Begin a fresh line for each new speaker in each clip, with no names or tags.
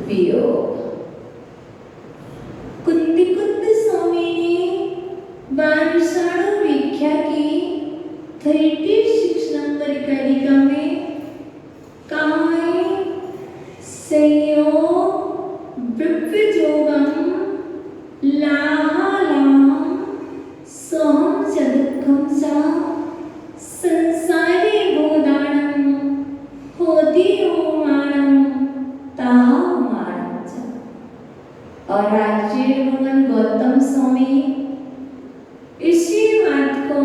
वियोग। कुंद स्वामी ने बारिशाणु व्याख्या की 36 नंबर कारिका में कहा है संयोग ब्रह्मजोगम लाहालाम सोहम जगत्कम सा संसारी बोधानम होदी ओमानम ताहा ओमानम च। और आचार्य भगवान गौतम स्वामी इसी बात को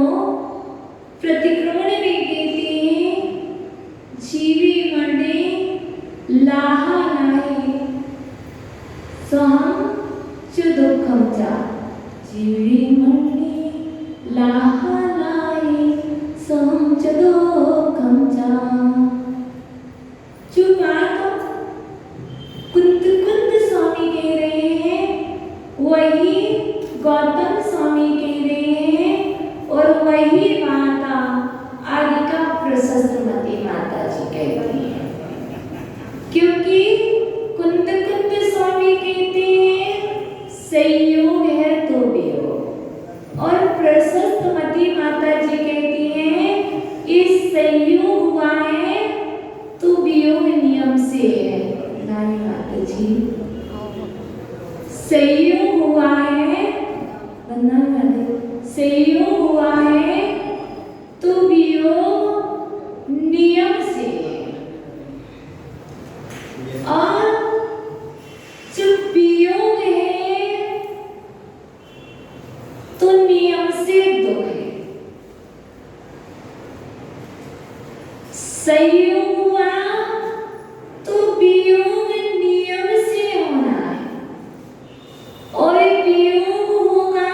प्रतिक्रमण में कहते हैं जीवी मरने लाहा लाए सोहम च दुखम चा। जीवी मरने लाहा लाए सोहम च दुखम चा। जो बात कुंद स्वामी कह रहे हैं वही गौतम स्वामी कह रहे हैं और वही बात आगे का प्रशस्तमती माता जी कहती हैं। क्योंकि कुंद स्वामी कहते हैं संयोग है तो वियोग और प्रशस्तमती माता जी कहती हैं इस संयोग हुआ है तो वियोग नियम से है। नानी माता जी संयोग हुआ है, संयोग हुआ है तो वियोग नियम से है। और जब वियोग है तो नियम से दुख है। संयोग हुआ तो वियोग नियम से होना है और वियोग होगा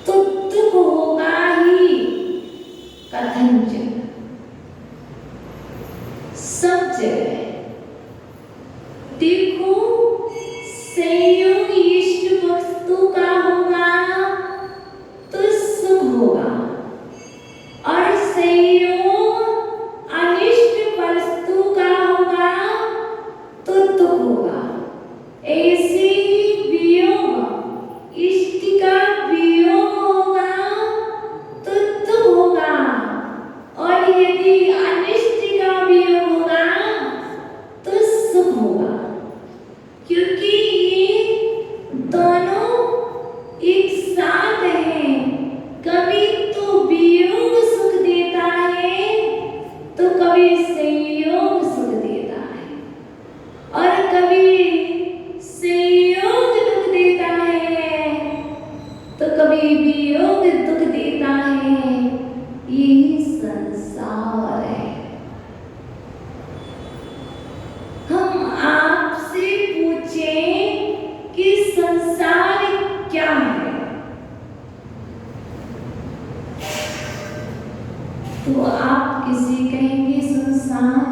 तो दुख होगा ही कथनचन सब जगह। देखो संयोग इष्ट वस्तु का होगा तो सुख होगा और संयोग अनिष्ट वस्तु का होगा तो दुख होगा। ऐसे ही वियोग इष्ट का वियोग होगा तो दुख होगा और यदि अनिष्ट का वियोग होगा तो सुख होगा। क्योंकि ये दोनों एक साथ हैं। कभी तो वियोग सुख देता है तो कभी संयोग सुख देता है और कभी संयोग दुख देता है तो कभी वियोग दुख देता है। यही संसार है। हम आपसे पूछें कि संसार क्या है तो आप किसे कहेंगे संसार?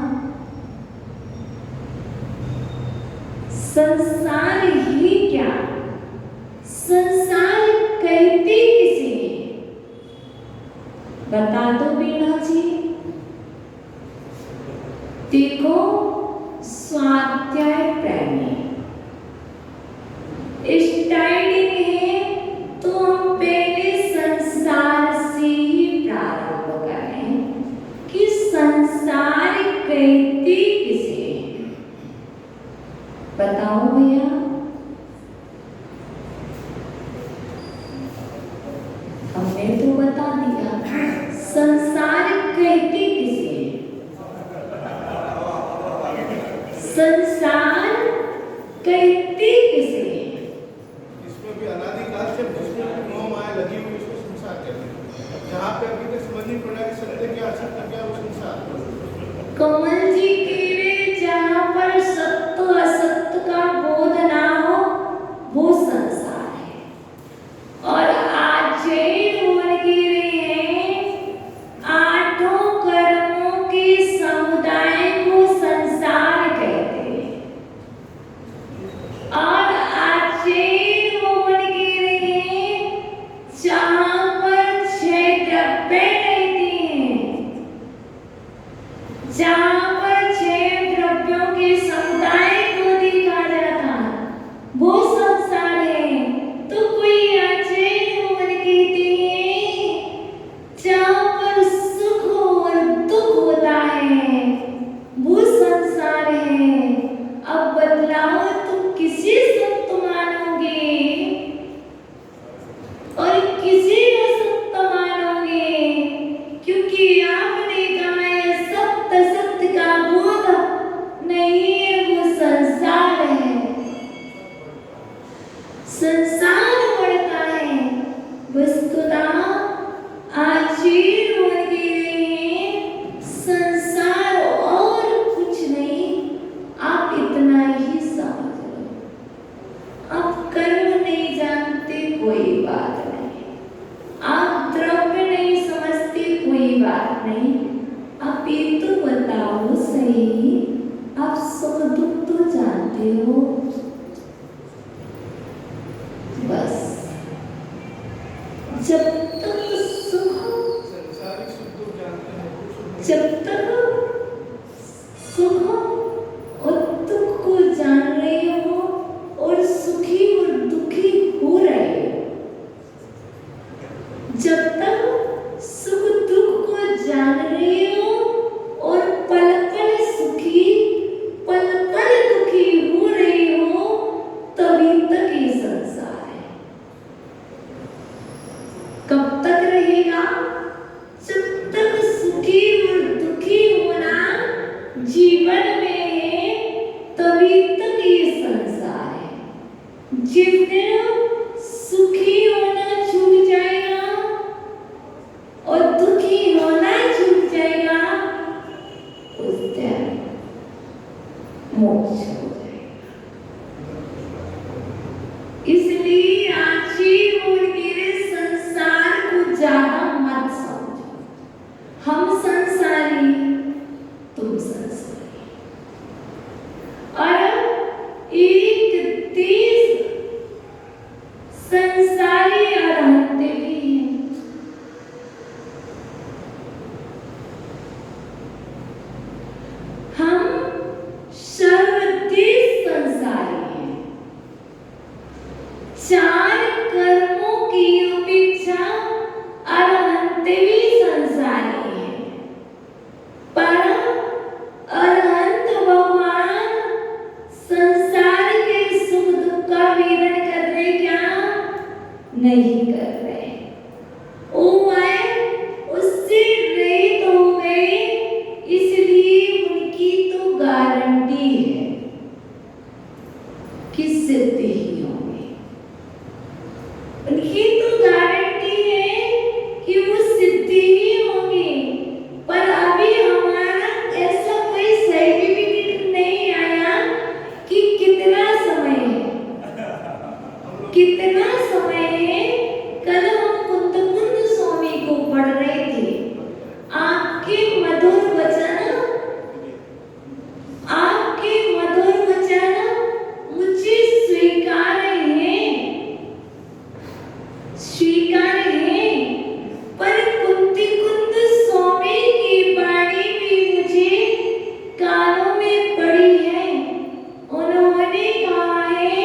संसार ही क्या? संसार कहते किसे हैं? बता दो बीणा जी। देखो स्वाध्याय प्रेमी स्टार्टिंग है तो हम पहले संसार से ही प्रारंभ करें कि संसार कहते किसे हैं? बताओ भैया। हमने तो बता दिया संसार कहते किसे हैं? संसार कहते किसे हैं?
इसमें भी अनादिकाल से जिसमें मोह माया लगी हुई उसको संसार कहते हैं। जहाँ पे अभी तक समझ नहीं पड़ा कि सत्य क्या असत्य क्या वो संसार।
कमल जी कह रहे जहाँ पर सत्य असत्य का बोध ना हो वो संसार है। और आचार्य उमर कह रहे हैं आठों कर्मों के समुदाय को संसार कहते हैं। और जानते हो, बस जब तक सुख,
संसारिक सुख तो जानते हैं, दुख सुख नहीं।
जब तक सुख और दुख को जान रहे हो और सुखी और दुखी हो रहे हो, जब तक सुख दुख को जान रहे हो और पल पल सुखी पल पल दुखी हो रहे हो, तभी तक ये संसार है। कब तक रहेगा? जब तक सुखी और दुखी होना जीवन में है, तभी तक ये संसार है। जिस दिन सुखी होना छूट जाएगा और दुखी होना छूट जाएगा, उस दिन मोक्ष हो जाएगा। इसलिए आजी और मेरे संसार को ज्यादा मत समझो। हम संसारी, तुम संसारी। और एक देश संसारी रहते भी हैं। हम सर्वदेश संसारी हैं। चार कर्मों की अपेक्षा अरहंत भी संसारी है। पर अरहंत भगवान संसार के सुख दुख का वेदन कर रहे क्या? नहीं कर रहे। वो आए उससे रहित हो गए, इसलिए उनकी तो गारंटी है कि सिद्धि ही होगी। उनकी तो गारंटी है कि वो सिद्धि ही होगी। पर अभी हमारा ऐसा कोई सर्टिफिकेट नहीं आया कि कितना समय है, कितना समय है। कल हम कुंद स्वामी को पढ़ रहे थे। आपके मधुर वचन, आपके मधुर वचन मुझे स्वीकार है, स्वीकार है। पर कुंद स्वामी की वाणी भी मुझे कानों में पड़ी है। उन्होंने कहा है,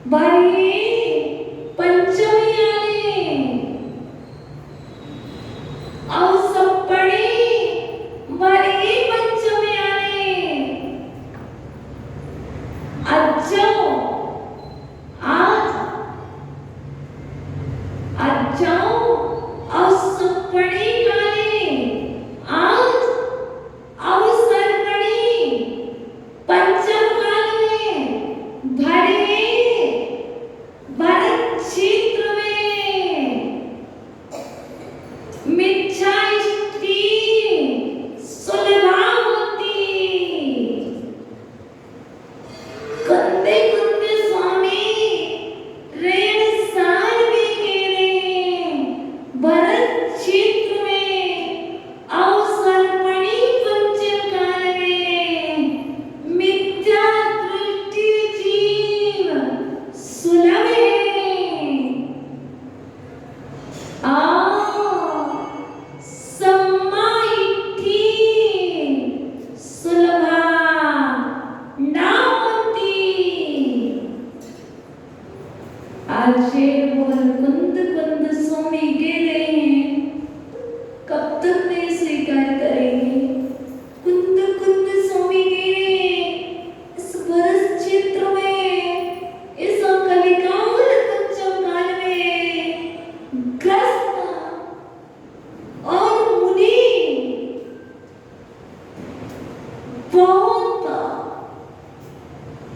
भाई पंचमी आने आओ सब पढ़े, भाई पंचमी आने आज जाओ, आज जाओ आओ सब पढ़े गाने, आज आओ सर पढ़े पंचम काल में भरे भरत क्षेत्र में मिच्छा स्त्री सुलभा होती। कुंदे स्वामी रेण सार में कह रहे, भरत क्षेत्र में अवसर पड़ी पंचम काल में मिथ्या दृष्टि जीव सुलभ है। सम्माइठी सुलभा ना होती। आज कुंद स्वामी कह रहे हैं, कब तक नहीं स्वीकार करेंगे? कुंद स्वामी कह रहे हैं, इस भरत क्षेत्र में, इस कलिकाल पंचम काल में ग्रस्त और मुनि बहुत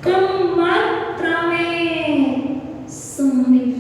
कम मात्रा में सम्यक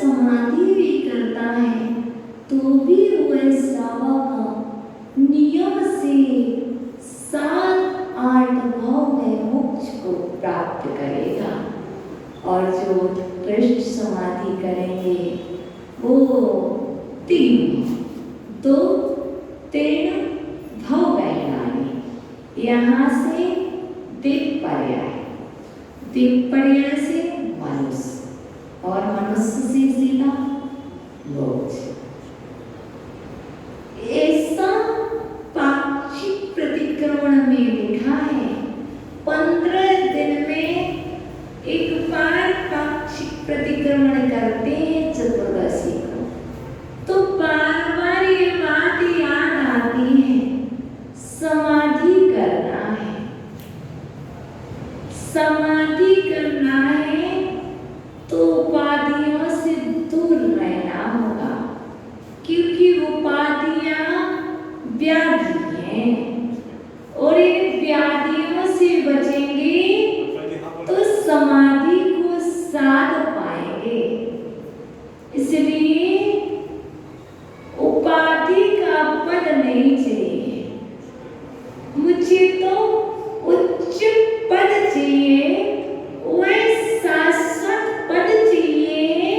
समाधि भी करता है तो भी वह श्रावक नियम से 7-8 भाव में मोक्ष को प्राप्त करेगा। और जो उत्कृष्ट समाधि करेंगे वो 3 भाव कहलाएंगे। यहाँ से दिक्पर्याय से मनुष्य और मनुष्य से सीधा मोक्ष। ऐसा पाक्षिक प्रतिक्रमण में लिखा है 15 दिन में एक बार पाक्षिक प्रतिक्रमण करते हैं चतुर्दशी को, तो बार बार ये बात याद आती है समाधि करना है, समाधि करना है तो उपाधियों से दूर रहना होगा, क्योंकि उपाधियां व्याधि हैं और इन व्याधियों से बचेंगे तो समाधि को साध पाएंगे। इसलिए उपाधि का पद नहीं चाहिए, मुझे तो उच्च पद चाहिए, वह शाश्वत पद चाहिए,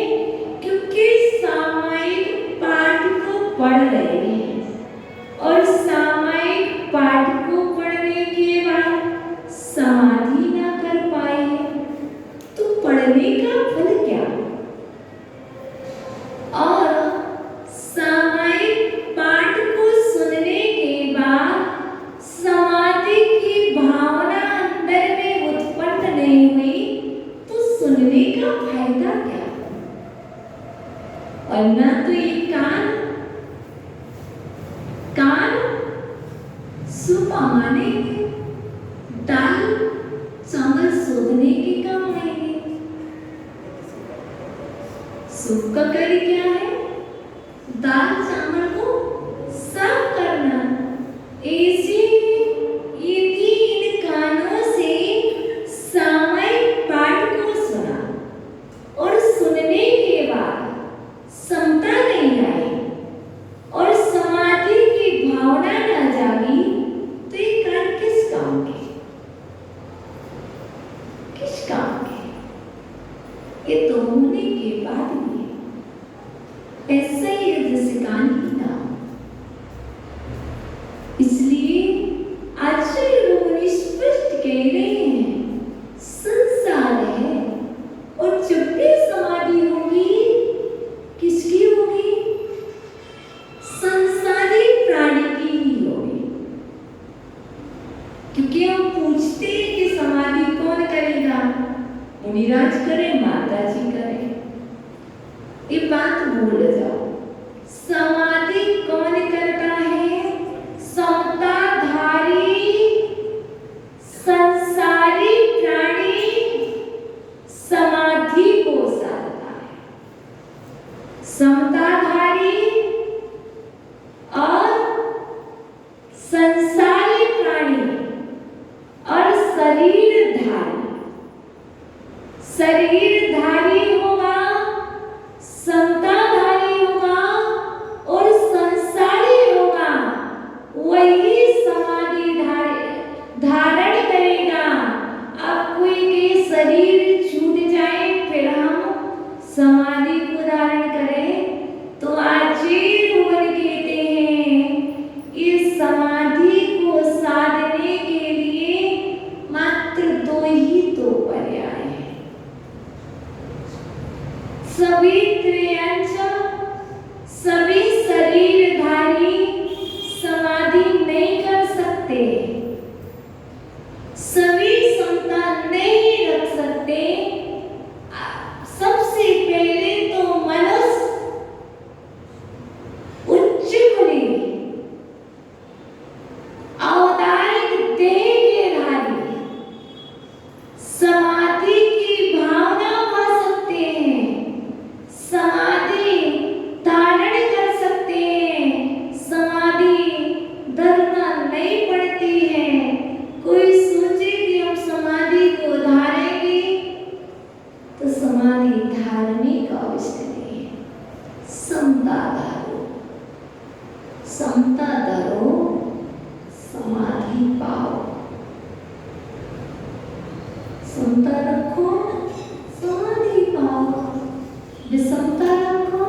क्योंकि सामायिक पाठ को पढ़ रहे हैं और सामायिक पाठ को पढ़ने के बाद समाधि ना कर पाए तो पढ़ने का फल क्या? और सामायिक पाठ को सुनने के बाद समाधि की भावना अंदर में उत्पन्न नहीं हुई तो सुनने का फायदा क्या? और ना तो ये कान सुपाने दाल चावल शोधने के काम आएंगे। सुख का कार्य क्या है? दाल चावल को साफ करना। ऐसे यदि इन कानों से सामायिक पाठ को सुना और सुनने के बाद समता नहीं आई और समाधि की भावना न जागी तो ये कान किस काम के? किस काम के? ये तो होने के बाद भी ऐसा ही जैसे कान ही ना। इसलिए आचार्य लोग स्पष्ट कह रहे हैं संसार है और जब भी समाधि होगी किसकी होगी? संसारी प्राणी की ही होगी, क्योंकि हम पूछते हैं कि समाधि कौन करेगा? मुनिराज करे, माता जी करे। ये बात भूल जाओ। समाधि कौन करता है? समताधारी संसारी प्राणी समाधि को साधता है। समताधारी और संसारी प्राणी और शरीरधारी होगा, समताधारी होगा और संसारी होगा, वही समाधि धारण करेगा। अब कोई के शरीर छूट जाए फिर हम समाधि को धारण करें तो आचार्य लोग कहते हैं इस समाधि को साधने के लिए मात्र 2 ही तो पर्याय है। सभी त्रयंच सभी शरीरधारी समाधि नहीं कर सकते, सभी समता नहीं रख सकते। सबसे पहले तो मनुष्य उच्च गुणी अवतारिक देह के धारी समाधि की भावना पा सकते हैं, समाधि धारण कर सकते हैं, समाधि धरना नहीं पड़ती है। कोई सोचे कि हम समाधि को धारेंगे तो समाधि धारने का आवश्यक नहीं है। समता धरो, समता धरो, समाधि पाओ। समता रखो, समाधि पाओ। विषमता रखो,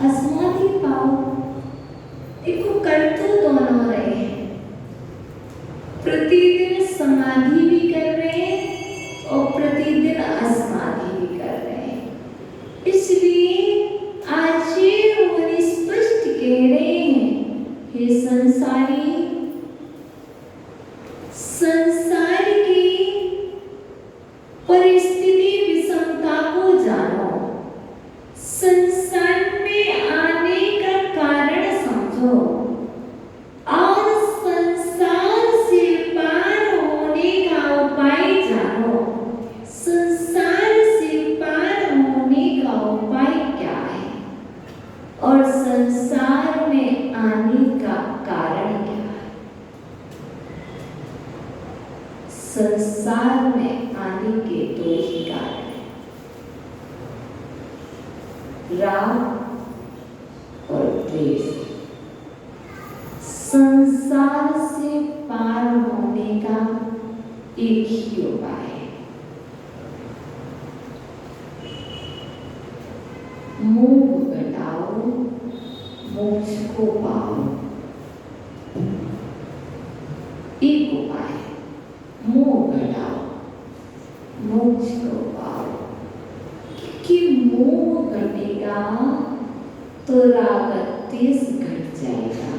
असमाधि पाओ। देखो कर तो दोनों रहे हैं, प्रतिदिन समाधि भी कर रहे हैं और प्रतिदिन असमाधि भी कर रहे हैं। इसलिए आचार्य मुनि स्पष्ट कह रहे हैं, हे संसारी, संसार की परिस्थिति विषमता को जानो, संसार में आने का कारण समझो और संसार से पार होने का उपाय जानो। संसार से पार होने का उपाय क्या है और संसार में आने का कारण क्या है? संसार में आने के दो ही कारण हैं, राग और द्वेष। संसार से पार होने का एक ही उपाय है, मोह घटाओ, मोक्ष को पाओ। एक उपाय, मोह घटाओ, मोक्ष को पाओ। कि मोह घटेगा तो राग द्वेष घट जाएगा,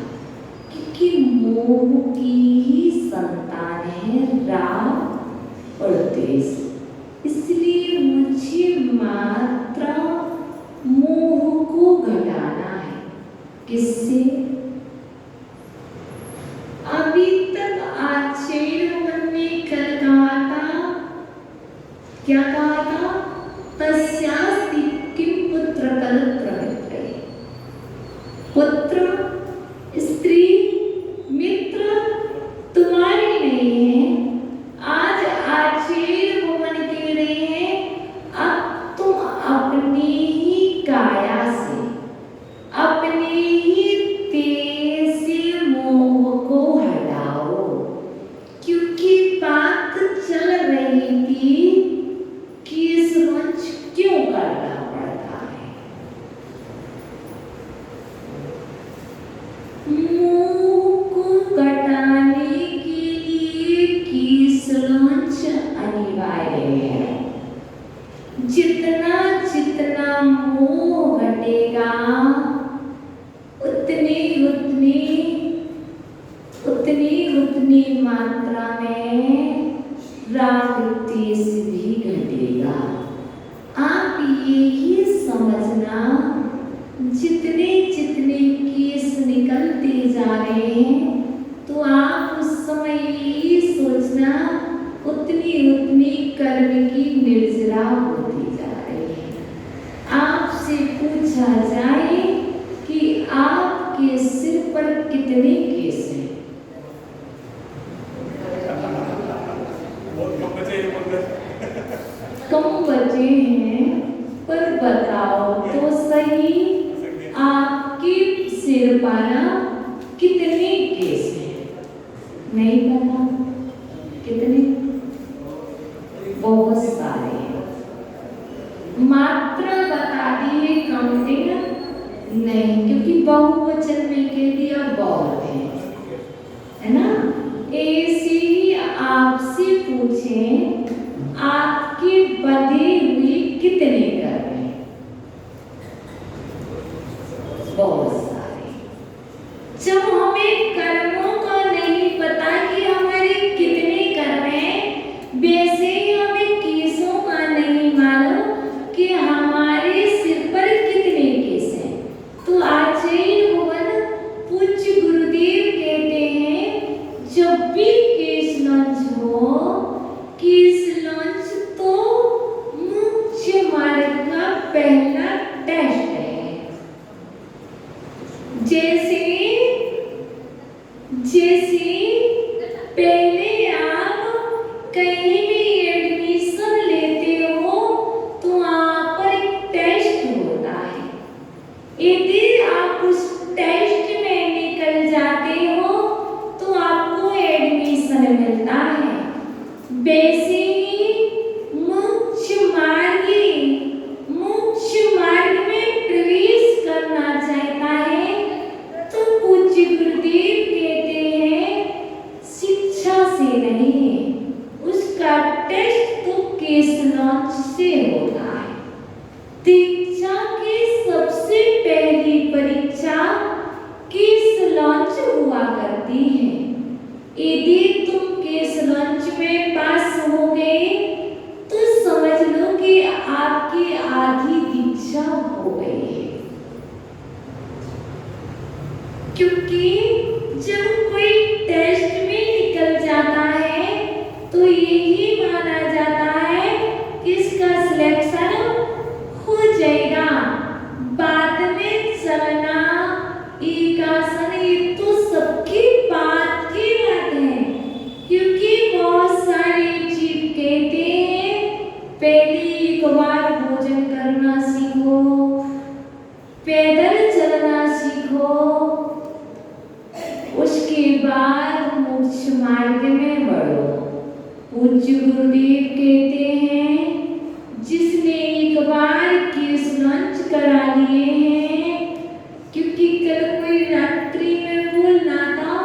क्योंकि मोह की ही संतान है राग और द्वेष। इसलिए मुझे मात्र मोह को घटाना है। किससे? अभी तक आचार्य ने कल कहा था, क्या कहा था? तस्यास्ति किम पुत्र कलत्रमित्रे। पुत्र, स्त्री, मित्र तुम्हारे नहीं है। आज आचार्य भवन कह रहे हैं, अब तुम अपनी ही काया से, अपने ही तेज से मोह को हटाओ। क्योंकि बात चल रही थी कि इस मंच क्यों करना पड़ता है। मोह को घटाने के लिए कीस लॉन्च अनिवार्य है। जितना जितना मोह घटेगा उतनी मात्रा में राग द्वेष भी घटेगा। आप यही समझना, जितने जितने केस निकलते जा रहे हैं तो आप उस समय यही सोचना उतनी कर्म की निर्जरा होती जा रही है। आपसे पूछा जाए कि आपके सिर पर कितने केस हैं? कम बचे हैं, पर बताओ तो सही, आपके सिर पर कितने केस हैं? नहीं पता कितने? बहुत सारे हैं। मात्रा बता दी है, काउंटिंग नहीं, क्योंकि बहुवचन में कह दिया बहुत है ना। ऐसे ही आपसे पूछें, आपके बधे हुए कितने कर्म हैं? बहुत सारे। जब हमें कर्मों का नहीं पता कि हमारे कितने कर्म हैं, वैसे ही हमें केसों का नहीं मालूम कि हमारे सिर पर कितने केस हैं। तो आचार्य भवन पूज्य गुरुदेव कहते हैं, जब भी केस लॉन्च हो, केस लॉन्च तो मुख्य मार्ग दीक्षा की सबसे पहली परीक्षा केस लॉन्च हुआ करती है। यदि तुम केस लॉन्च में पास हो गए तो समझ लो कि आपकी आधी दीक्षा हो गई है। क्योंकि जब कोई टेस्ट में निकल जाता है तो यही माना जाता है कि इसका सिलेक्शन हो जाएगा। बाद में चलना एक आसन ये तो सबकी बात की बात है। क्योंकि बहुत सारे जीव कहते हैं पहले एक बार भोजन करना सीखो, पैदल चलना सीखो, उसके बाद मोक्ष मार्ग में बढ़ो। पूज्य गुरुदेव कहते हैं जिसने एक बार केस लॉन्च करा लिए हैं, क्योंकि कल कोई रात्रि में बोलना था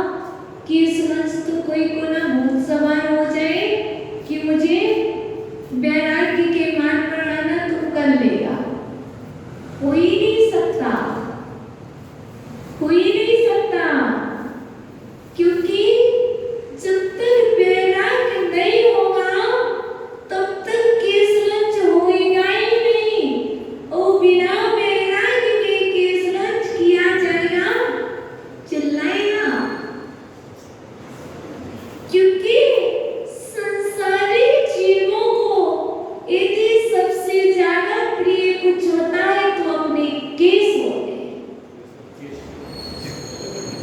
केस लॉन्च तो कोई को ना भूत सवार हो जाए कि मुझे बैरागी के मान बढ़ाना तो कर लेगा। हो ही नहीं सकता, हो ही नहीं सकता। क्योंकि जब तक बैराग नहीं होगा तब तक केस लॉन्च होएगा ही नहीं। और बिना बैराग के केस लॉन्च किया जाएगा, चिल्लाएगा। क्योंकि संसारी जीवों को यदि सबसे ज्यादा प्रिय कुछ होता है तो अपने केस होते हैं।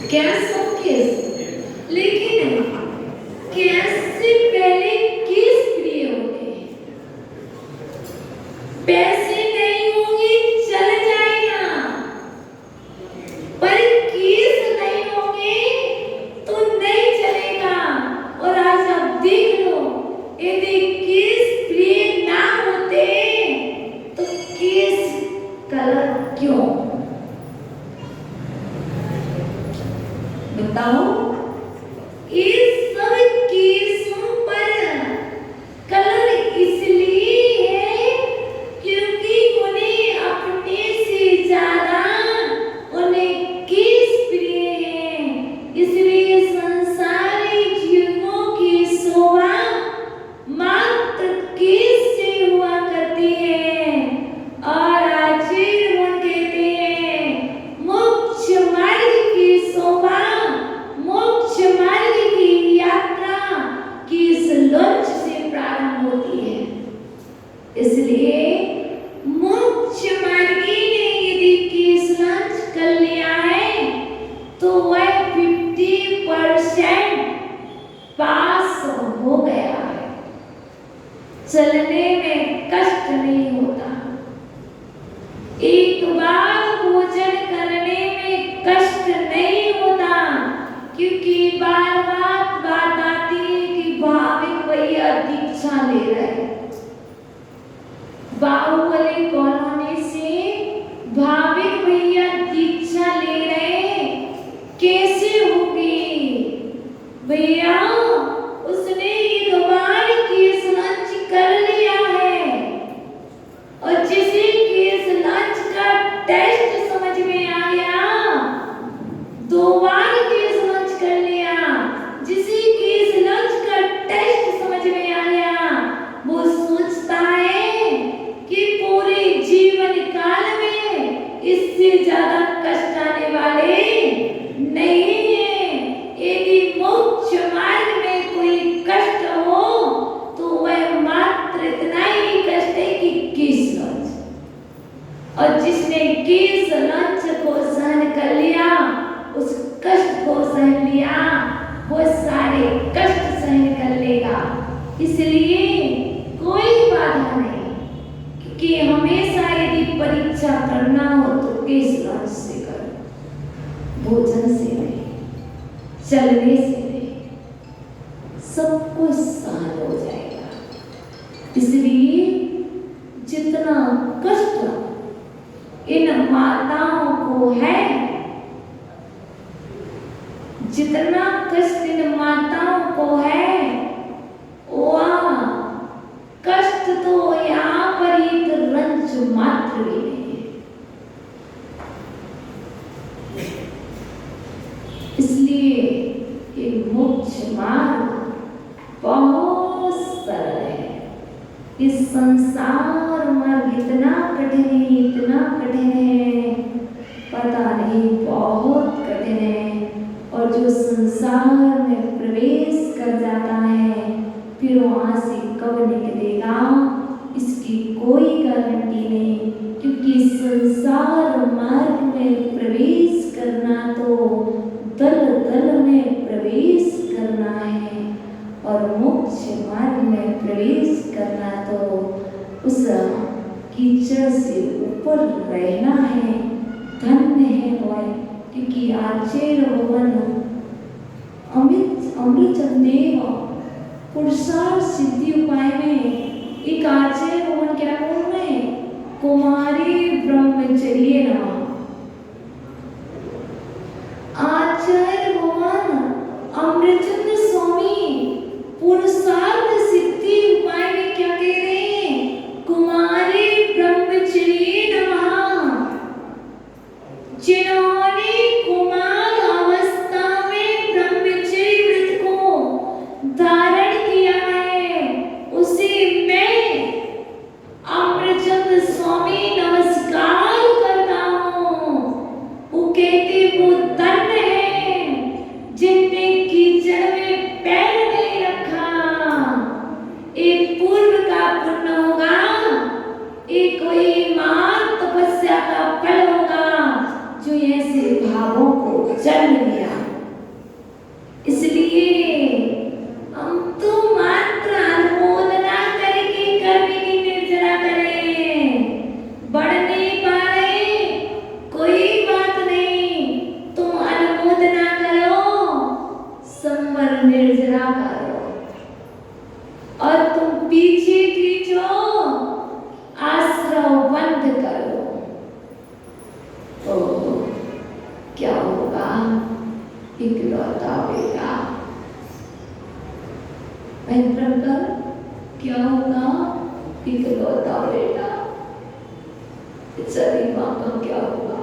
क्या सब केस? लेकिन केस से पहले केस प्रिय होते हैं। पैसे नहीं होंगे चल जाएगा, पर केस नहीं होंगे तो नहीं चलेगा। और आज आप देख लो यदि केस प्रिय ना होते तो केस कलर क्यों? बताओ। इस सब केसों पर कलर इसलिए है क्योंकि उन्हें अपने से ज्यादा उन्हें केस प्रिय है। इसलिए संसारी जीवों की शोभा मात्र केस से हुआ करती है। और आचार्य गण कहते हैं मोक्ष मार्ग की शोभा, मोक्ष मार्ग की यात्रा केस लॉन्च से प्रारंभ होती है। इसलिए मोक्ष मार्गी ने यदि केस लॉन्च कर लिया है तो वह 50% पास हो गया है। चलने में कष्ट नहीं होता, एक बार भोजन करने में कष्ट नहीं होता। क्योंकि बार बार बात आती है कि भाविक भैया दीक्षा ले रहे। बाहुबली कॉलोनी से भाविक भैया दीक्षा ले रहे, कैसे होगी भैया? उसने एक बार केस लॉन्च कर लिया है। और जिसे केस लॉन्च का टेस्ट समझ में आ गया, 2 बार केस लॉन्च कर लिया। जिसे केस लॉन्च का टेस्ट समझ में आ गया वो सोचता है कि पूरे जीवन काल में इससे ज्यादा कष्ट आने वाले नहीं है। यदि मोक्ष मार्ग में कोई कष्ट हो तो वह मात्र इतना ही कष्ट है कि केस लॉन्च। और जिसने केस लॉन्च को सहन कर लिया, उस कष्ट को सहन लिया, वो सारे कष्ट सहन कर लेगा। इसलिए कोई बाधा नहीं कि हमेशा यदि परीक्षा करना हो तो केस लॉन्च से करो, भोजन से नहीं, चलने से नहीं, सब कुछ सहन हो जाएगा। इसलिए जितना कष्ट इन माताओं को है, जितना कष्ट इन माताओं को है, वह कष्ट तो यहाँ पर एक रंज मात्र मात्र भी नहीं है। इसलिए ये मोक्ष मार्ग बहुत सरल है। इस संसार मार्ग इतना कठिन है, इतना कठिन है, पता नहीं, बहुत कठिन है। और जो संसार में प्रवेश कर जाता है फिर वहां से कब निकलेगा इसकी कोई गारंटी नहीं, क्योंकि संसार मार्ग में प्रवेश करना तो दल दल में प्रवेश करना है और मोक्ष मार्ग में प्रवेश करना तो उस कीचड़ से ऊपर रहना है। धन्य है वह, क्योंकि आचार्य भगवान अमृतचंदेव पुरुषार्थ सिद्धि उपाय में एक आचार्य भगवान क्या बोल रहे हैं? कुमारी ब्रह्मचर्य नमः। आचार्य भगवान अमृतचंद स्वामी पुरुषार्थ सिद्धि उपाय में क्या कह रहे हैं? कुमारी ब्रह्मचर्य नमः। जिन्होंने कुमार अवस्था में ब्रह्मचर्य व्रत को धारण किया है उसे मैं अमृतचंद स्वामी नमस्कार करता हूँ। वो कहते वो धन्य है जिनने कीचड़ में पैर नहीं रखा। एक पूर्व का पुण्य होगा, एक कोई महान तपस्या का फल होगा जो ऐसे भावों को जन्म दिया। इसलिए हम तो मात्र अनुमोदना करके कर्म की निर्जरा करें। बढ़ नहीं पा रहे कोई बात नहीं, तुम अनुमोदना करो, संवर निर्जरा करो और तुम पीछे खींचो, आश्रम बंद करो। तो क्या होगा? इकलौता बेटा प्रकार क्या होगा? इकलौता बेटा बेचारी माँ का क्या होगा?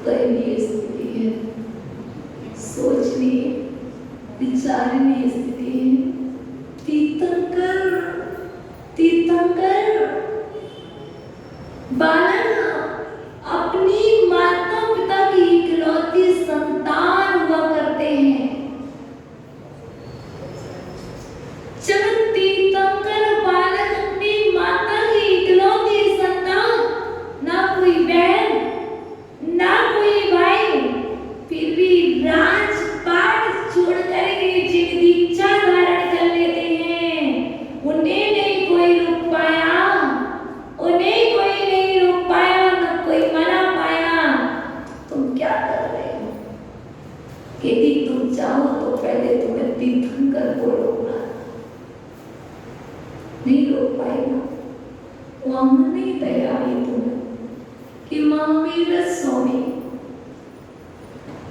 दयनीय स्थिति है, सोचनीय विचारणीय स्थिति है। तीर्थंकर बालक अपनी माता पिता की इकलौती संतान हुआ करते हैं। जब तीर्थंकर बालक अपनी माता की इकलौती संतान, ना कोई बहन ना कोई भाई, फिर भी राजपाट छोड़ करके जिन दीक्षा धारण कर लेते हैं, उन्हें नहीं कोई रोक पाया, उन्हें कोई नहीं रोक पाया, न कोई मना पाया। तुम क्या कर रहे हो? यदि तुम चाहो तो पहले तुम्हें तीर्थंकर को रोकना, नहीं रोक पाएगा। वहां नहीं तैयारी तुम्हें कि माँ मेरा स्वामी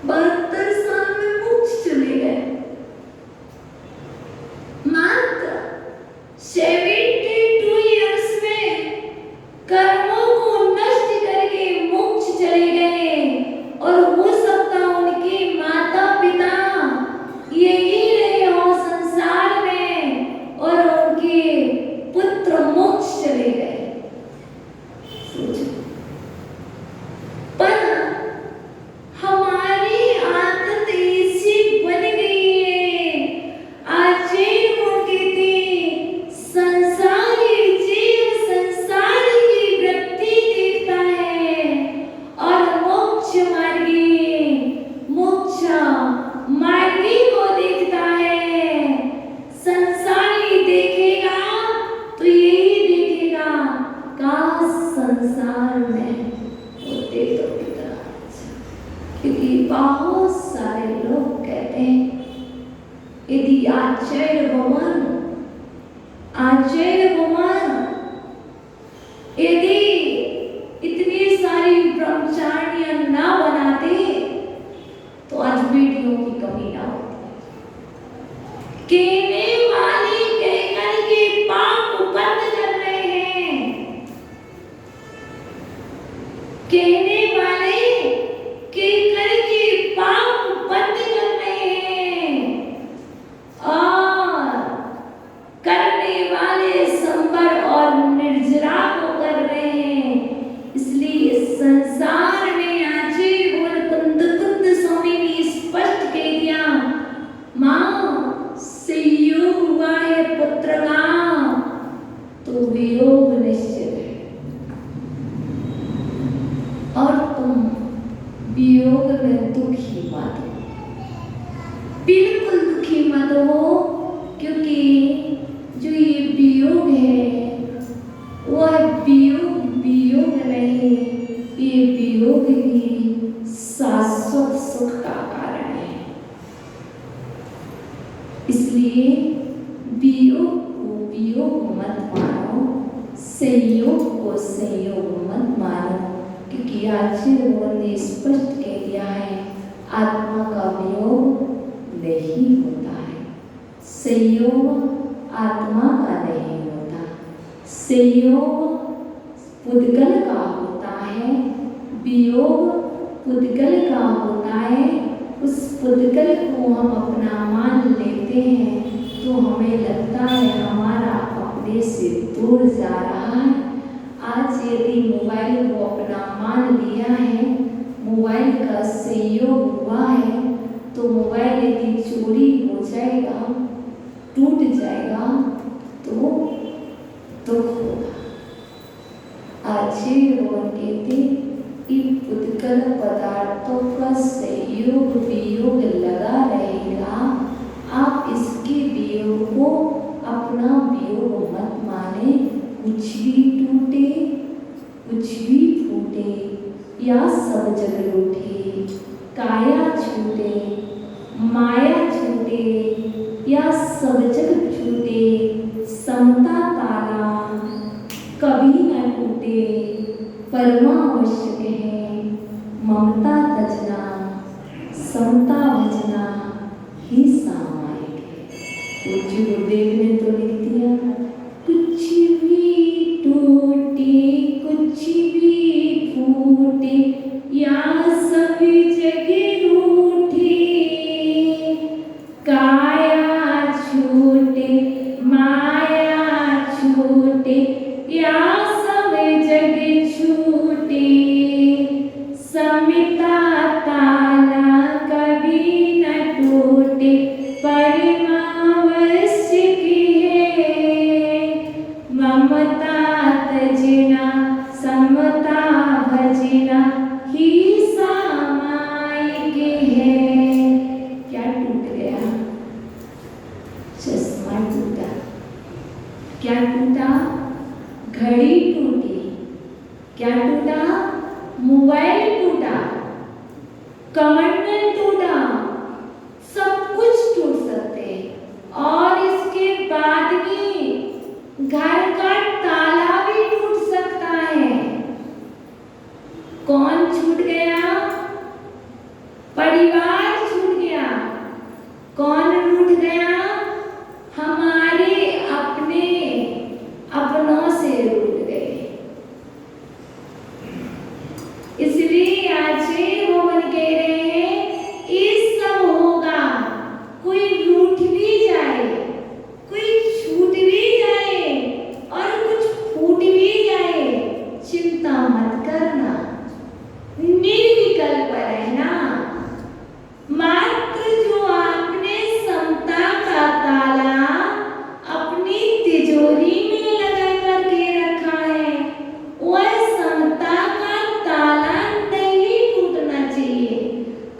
72 साल में मोक्ष चले गए, मात्र 72 इयर्स में कर्मों को नष्ट करके मोक्ष चले गए। और हो सकता उनके माता पिता यही रहे हो संसार में और उनके पुत्र मोक्ष चले गए। सोचो, पर हमारी आदत ऐसी बन गई है। आचार्य कहते संसारी जीव संसारी की वृत्ति देखता है और मोक्ष मार्गी को देखता है। संसारी देखेगा तो यही देखेगा, काश संसार में होते तो कितना अच्छा। क्योंकि बहुत सारे लोग कहते हैं यदि आचार्य भगवान यदि इतनी सारी ब्रह्मचारियां ना बनाते तो आज बेटियों की कमी ना होती। कहने वाले कहकर के पाप बंद कर रहे हैं, कहने वाले के करके पाप बंद कर रहे हैं और करने वाले संबर और निर्जरा को कर रहे हैं। इसलिए इस संसार में आज कुंद स्वामी ने स्पष्ट कह दिया, मां संयोग हुआ है पुत्र का तो वियोग निश्चित है और तुम वियोग में दुखी मत हो, बिल्कुल दुखी मत हो, क्योंकि जो ये वियोग है वह वियोग नहीं, ये वियोग भी शाश्वत सुख का कारण है। इसलिए वियोग को वियोग मत मानो, संयोग को संयोग मत मानो, क्योंकि आचार्य ने स्पष्ट कह दिया है आत्मा का वियोग नहीं होता है, संयोग आत्मा का नहीं होता। संयोग पुद्गल का होता है, वियोग पुद्गल का होता है। उस पुद्गल को हम अपना मान लेते हैं तो हमें लगता है हमारा अपने से दूर जा रहा है। आज यदि मोबाइल को अपना मान लिया है, मोबाइल का संयोग हुआ है, तो मोबाइल यदि चोरी हो जाएगा, टूट जाएगा तो दुख होगा। आचार्य भगवान कहते इन पुद्गल पदार्थों का संयोग वियोग लगा रहेगा, आप इसके वियोग को अपना वियोग मत माने। कुछ भी टूटे, कुछ भी फूटे या सब जग लूटे, काया छूटे, माया छूटे या सब जग छूटे, समता तारा कभी न टूटे, परमावश्यक है ममता तजना, समता भजना ही सामायिक है। पूज्य गुरुदेव ने तो लिख दिया, कुछ भी टूटे, कुछ भी फूटे या सभी जगह रूठे, काया छूटे, माया छूटे या सब जगह छूटे, समिता ताला कभी न टूटे, परमावश्यक है ममता तजना, समता भजना ही सामायिक है। क्या टूट गया? चश्मा टूटा। क्या टूटा? घड़ी टूटी। क्या टूटा? मोबाइल टूटा, कमंडल टूटा, सब कुछ टूट सकते हैं। और इसके बाद भी घर का ताला भी टूट सकता है। कौन छूट गया? परिवार छूट गया। कौन रूठ गया? हमारे अपने अपनों से रूठ गए। इसलिए आज वो बन कह रहे हैं ये सब होगा। कोई रूठ भी जाए, कोई छूट भी जाए और कुछ फूट भी जाए, चिंता मत करना, निर्विकल्प रहना। मात्र जो आपने समता का ताला अपनी तिजोरी में लगा करके रखा है, वह समता का ताला नहीं टूटना चाहिए।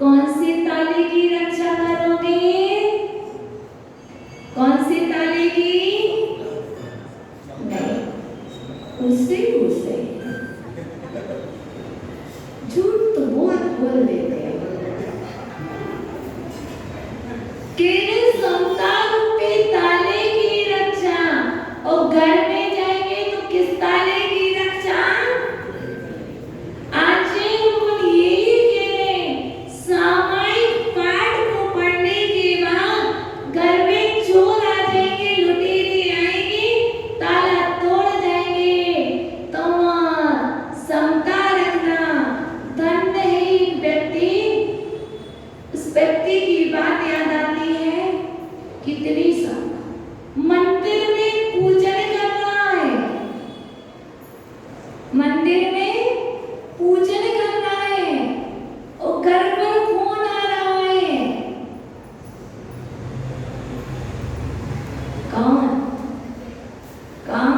कौन से ताले की रक्षा करोगे? कौन से ताले की? नहीं, उससे झूठ तो बहुत बोल देते हैं। केवल समता रूपी ताले की रक्षा, और घर में जाएंगे तो किस ताले की रक्षा? आज हम यही कह रहे हैं, सामायिक पाठ को पढ़ने के बाद घर में चोर आ जाएंगे, लुटेरे आएंगे, ताला तोड़ जाएंगे, तो समता रखना, पूजन कर रहा है और घर पर फोन आ रहा है। कौन कौन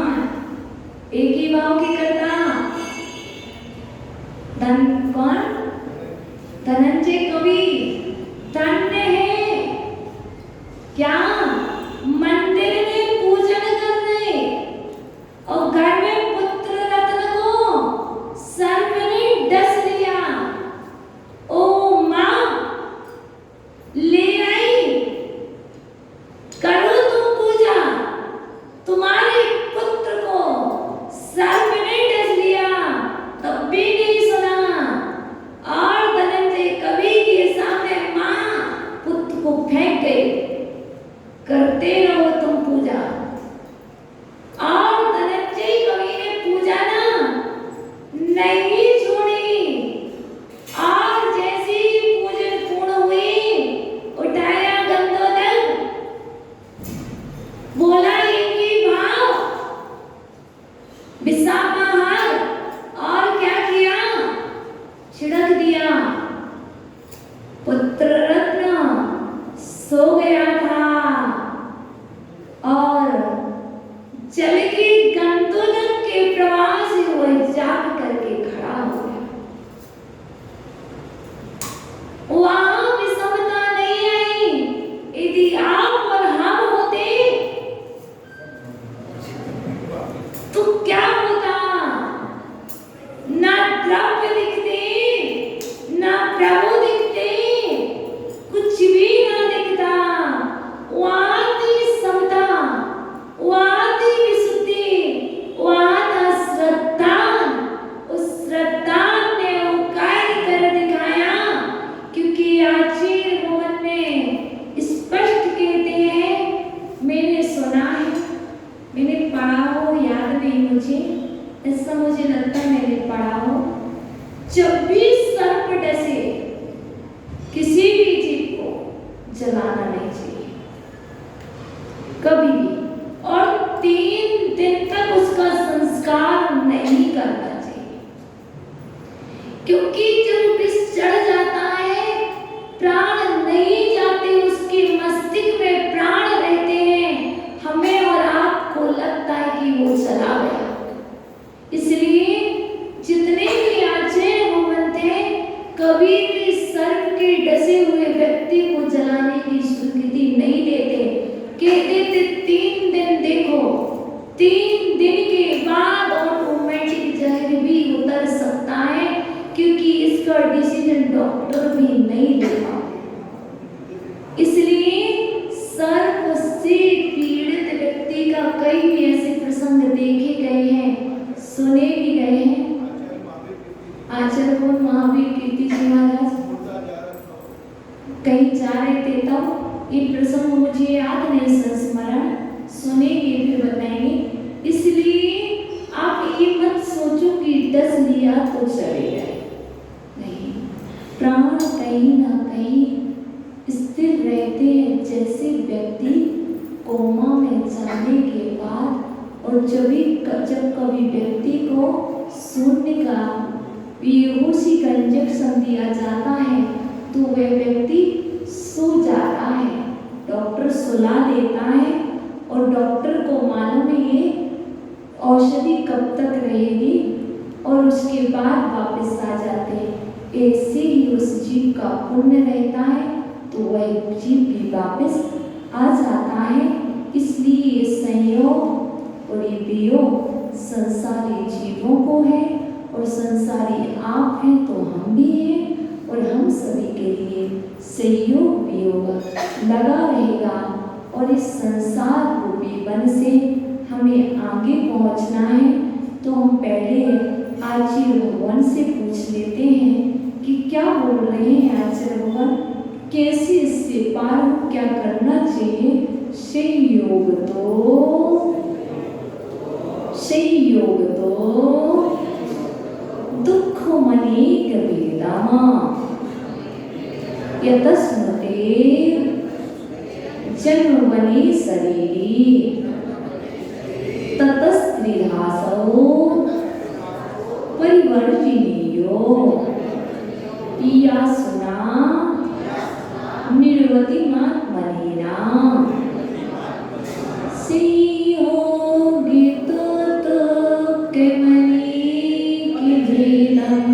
एक ही भाव की करता? धन कौन? धनंजय कवि धन्य है क्या? मंदिर में पूजन करने और घर में पुत्र रत्न को सर्प ने डस लिया। ओ माँ ले आई, करो तुम पूजा, तुम्हारे पुत्र को सर्प ने डस लिया, तब भी नहीं सुना। और धनंजय कवि के सामने माँ पुत्र को फेंक गई, करते रहो तुम पूजा। और धनंजय कवि ने पूजा ना नहीं छोड़ी। और जैसे ही पूजन पूर्ण हुई, उठाया गंधोदक, बोला एक ही भाव, विसामा हार, और क्या किया? छिड़क दिया। पुत्र रत्न सो गया था और जल के गंधोदक के प्रवाह से वह जाग करके खड़ा हो गया। वहां विषमता नहीं आई। यदि आप और हम होते तो क्या होता? ना द्रव्य दिखते, ना प्रभु दिखते, कुछ भी ना दिखता। वहां थी समता, वहां थी विशुद्धि, वहां था श्रद्धा। उस श्रद्धा ने वो कार्य कर दिखाया, क्योंकि आचार्य भगवान ने स्पष्ट कहते हैं, मैंने सुना है, मैंने पढ़ा हो, याद नहीं मुझे, ऐसा मुझे लगता है मैंने पढ़ा हो, जब भी सर्प डसे किसी भी जीव को जलाना नहीं चाहिए कभी भी, और 3 दिन तक उसका संस्कार नहीं करना चाहिए। क्योंकि जब विष चढ़ जाता है, प्राण नहीं जाते, उसके मस्तिष्क में प्राण रहते हैं। हमें और आपको लगता है कि वो चला गया। इसलिए जितने भी आचार्य भगवान थे, कभी भी सर्प के डसे हुए व्यक्ति को जलाने की स्वीकृति नहीं देते। कहते थे 3 दिन देखो, 3 दिन के बाद ऑटोमेटिक जहर भी उतर सकता है, क्योंकि इसका डिसीजन डॉक्टर भी नहीं लेगा। इसलिए सर्प से पीड़ित व्यक्ति का कई भी ऐसे प्रसंग देखे गए हैं, सुने भी गए हैं। आचार्य महावीर कीर्ति जी महाराज कहीं जा रहे थे, तब ये प्रसंग मुझे याद नहीं, संस्मरण सुनेंगे फिर बताएंगे। इसलिए आप ये मत सोचो कि डस लिया तो चले गए, नहीं। प्राण कहीं ना कहीं स्थिर रहते हैं। जैसे व्यक्ति कोमा में जाने के बाद, और जब कभी व्यक्ति को शून्य का बेहोशी का इंजेक्शन दिया जाता है, तो वह व्यक्ति सो जाता है, डॉक्टर सुला देता है, और डॉक्टर को मालूम है ये औषधि कब तक रहेगी, और उसके बाद वापस आ जाते हैं। ऐसे ही उस जीव का पुण्य रहता है, तो वह जीव भी वापस आ जाता है। इसलिए संयोग और ये वियोग संसारी जीवों को है, और संसारी आप हैं तो हम भी हैं, और हम सभी के लिए संयोग वियोग लगा रहेगा। और इस संसार रूपी वन से हमें आगे पहुंचना है, तो हम पहले आचार्य भगवान से पूछ लेते हैं कि क्या बोल रहे हैं आचार्य भगवान, कैसे इससे पार हो, क्या करना चाहिए। संयोग तो दुख मनीक वेदा यतस्मते जन्मवने शरीरी ततस्त्रिधासौ परि परिवर्जिनीयो या सुना निर्वतिमात्मनीना संयोगितो तो के मनी की भेदम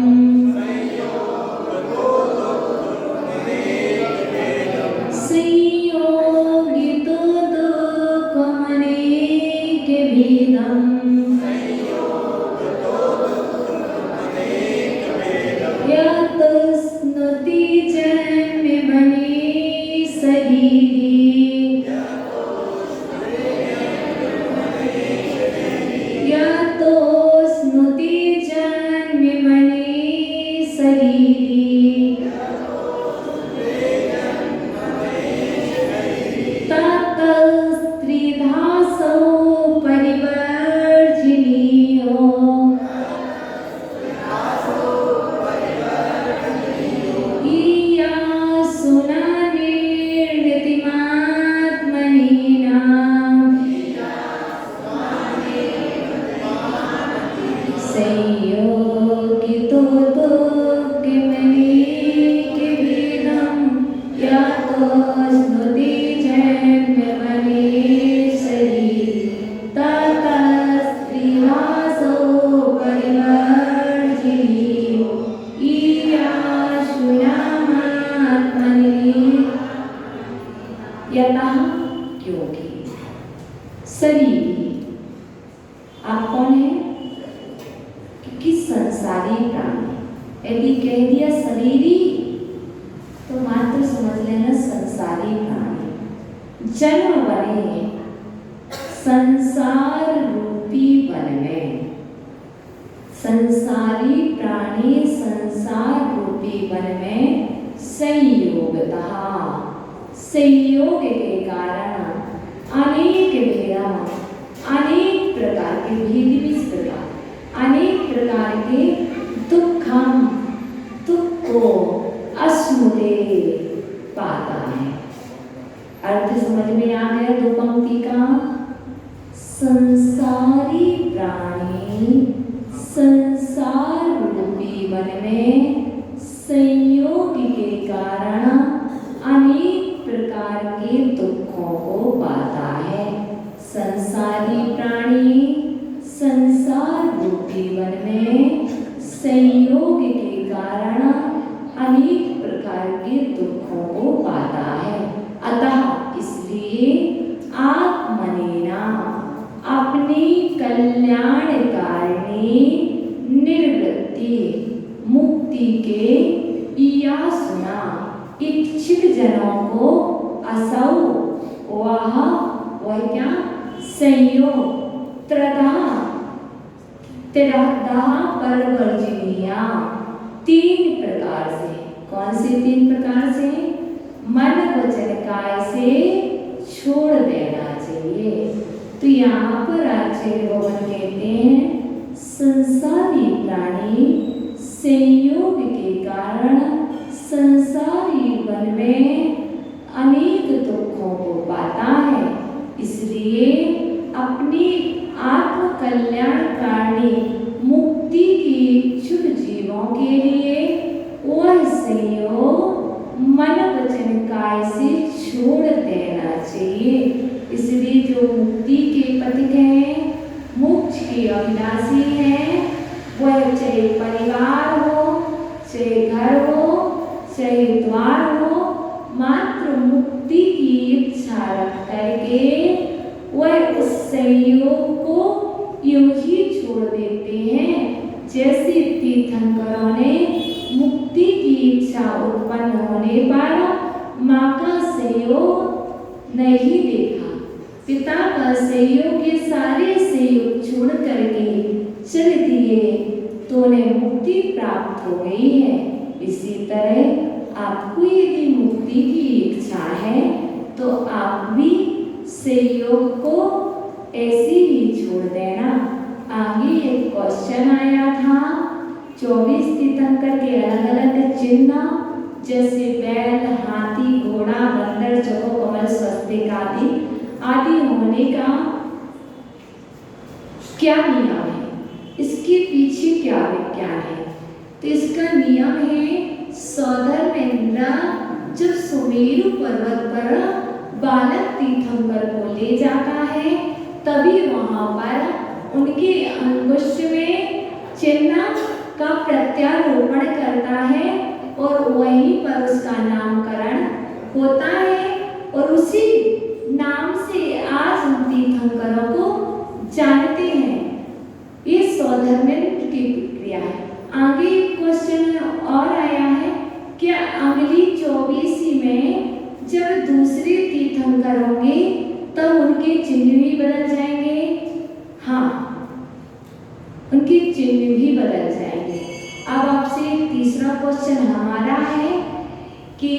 संयोगितो तो कमने के भेदम स्नुति जन्म बने शरीरी या तो स्नुति जन्म बने शरीरी तत स्त्रीधासो परिवर्जिनीयो संयोगितो तो के मनी के भेदम या तो स्नुति जन्म बने शरीर तत स्त्रीवासो परिवर्जिनीयो या शुनामात्मनि यतः क्योंकि शरीर आप कौन है कि संसारी प्राणी यदि कह दिया शरीरी तो मात्र समझ लेना संसारी प्राणी जन्म बने संसार रूपी वन में संसारी प्राणी संसार रूपी वन में संयोगतः संयोग के कारण अनेक भेदम अनेक प्रकार के भेद इस प्रकार अनेक प्रकार के दुख को अस्नुते पाता है। अर्थ समझ में आ गया दो पंक्ति का। संसारी प्राणी संसार रूपी वन में संयोग के कारण अनेक प्रकार के दुखों को पाता है। संसारी प्राणी संसार रूपी वन में संयोग के कारण अनेक प्रकार के दुखों को पाता है। अतः इसलिए आत्मनेना अपनी कल्याणकारिणी निर्वृत्ति मुक्ति के या सुना इच्छित जनों को असौ वह क्या संयोग परिवर्जिनीया तीन प्रकार से। कौन से तीन प्रकार से? मन वचन काय से छोड़ देना चाहिए। तो यहाँ पर आचार्य भगवान कहते हैं संसारी प्राणी संयोग के कारण संसारी वन में अनेक दुखों को पाता है। इसलिए अपनी आत्म कल्याणकारिणी मुक्ति की इच्छुक जीवों के लिए वह संयोग मन वचन काय से छोड़ देना चाहिए। इसलिए जो मुक्ति के पथिक हैं, मोक्ष के अभिलाषी हैं, वह चाहे परिवार हो, चाहे घर हो, चाहे द्वार हो, मात्र मुक्ति की इच्छा रख करके वह उस संयोग को यूं ही छोड़ देते हैं जैसे तीर्थंकरों ने मुक्ति की इच्छा उत्पन्न होने पर माँ का संयोग नहीं देखा, पिता का संयोग के सारे संयोग छोड़ करके चल दिए तो उन्हें मुक्ति प्राप्त हो गई है। इसी तरह आपको यदि मुक्ति की इच्छा है तो आप भी संयोग को ऐसे ही छोड़ देना। आगे एक क्वेश्चन आया था 24 तीर्थंकर के अलग अलग चिन्ह जैसे बैल, हाथी, घोड़ा, बंदर, चको, कमल, स्वस्तिक आदि होने का क्या नियम है, इसके पीछे क्या विज्ञान है? तो इसका नियम है, सौधर्मेंद्र जब सुमेरु पर्वत पर बालक तीर्थंकर को ले जाता है, तभी वहां पर उनके अंगुष्ठ में चिन्ह का प्रत्यारोपण करता है और वहीं पर उसका नामकरण होता है और उसी नाम से आज हम तीर्थंकरों को जानते हैं। ये सौधर्मेंद्र की प्रक्रिया है। आगे क्वेश्चन और आया है, क्या अगली 24वीं में जब दूसरे तीर्थंकर होंगे तब उनके चिन्ह भी बदल जाएंगे? हाँ, उनके चिन्ह भी बदल जाएंगे। अब आपसे तीसरा क्वेश्चन हमारा है कि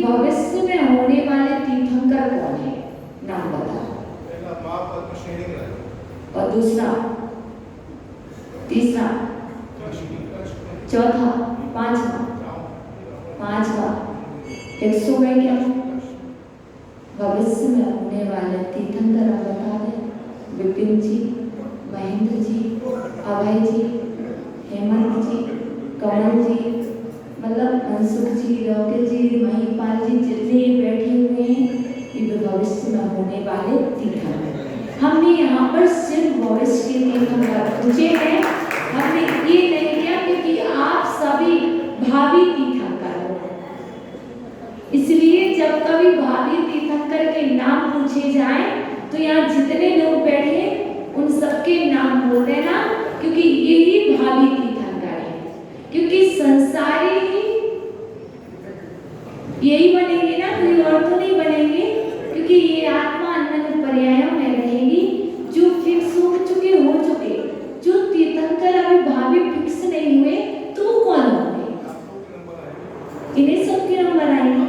भविष्य में होने वाले तीर्थंकर कौन है? नाम बताओ।
पहला मां पद्मश्रेणी राय,
और दूसरा, तीसरा, चौथा, पांचवा 100 में क्या? भविष्य में होने वाले तीर्थंकर आप बता दें। विपिन जी, महेंद्र जी, अभय जी, हेमंत जी, कमल जी, मतलब मनसुख जी, रौके जी, महिपाल जी, जितने बैठे हुए हैं ये भविष्य में होने वाले तीर्थंकर। हमने यहाँ पर सिर्फ भविष्य के तीर्थंकर पूछे हैं, हमने ये नहीं किया क्योंकि आप सभी भावी तीर्थंकर हो, इसलिए जब कभी भावी तीर्थंकर के नाम पूछे जाएं तो यहाँ जितने लोग बैठे उन सबके नाम बोल देना, क्योंकि यही भावी तीर्थंकर है। क्योंकि संसारी यही बनेंगे ना, कोई और तो नहीं बनेंगे, क्योंकि ये आत्मा अनंत पर्यायों में रहेगी। जो फिक्स हो चुके, जो तीर्थंकर अभी भावी फिक्स नहीं हुए तो वो कौन होंगे? इन्हें सबके नंबर आएंगे।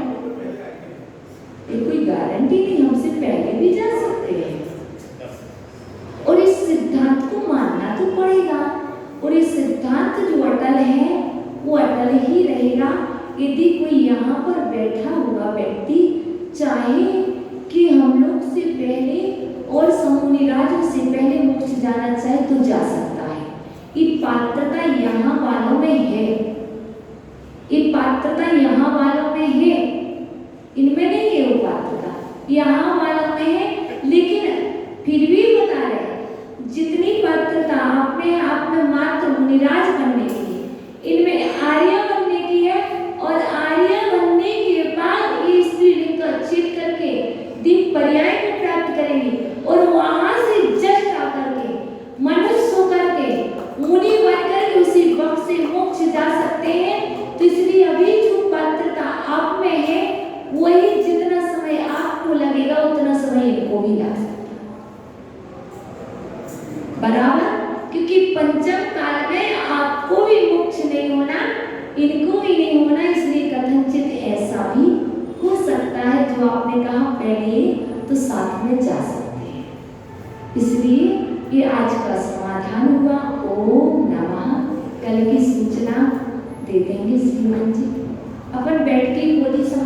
ये कोई गारंटी नहीं, हमसे पहले भी जा सकते हैं और इस सिद्धांत को मानना तो पड़ेगा। और ये सिद्धांत जो अटल है वो अटल ही रहेगा। यदि कोई यहाँ पर बैठा हुआ व्यक्ति चाहे कि हम लोग से पहले और समुनिराजों से पहले मोक्ष जाना चाहे तो जा सकता है। ये पात्रता यहाँ वालों में है, ये पात्रता यहाँ वालों में है, इनमें नहीं है वो पात्रता, यहाँ वालों में है। लेकिन फिर भी बता रहे जितनी पात्रता आप में मात्र मुनिराज बनने की है, इनमें आर्य बनने की है। और आर्य बनने के बाद ये स्त्रीलिंग का छेद करके दिव्य पर्याय को प्राप्त करेंगे और वहां से जस्ट आकर के मनुष्य होकर के मुनि बनकर के उसी वक्त से मोक्ष जा सकते हैं। तो इसलिए अभी जो पात्रता आप में है वही जितना समय आपको लगेगा उतना समय इनको भी लग सकता है, बराबर। क्योंकि पंचम काल में आपको भी मोक्ष नहीं होना, इनको भी नहीं होना, इसलिए कथनचित ऐसा भी हो सकता है जो आपने कहा पहले तो साथ में जा सकते हैं। इसलिए ये आज का समाधान हुआ। ओम नमः। कल की सूचना दे देंगे श्रीमान जी। अपन बैठ के बोधि समाधान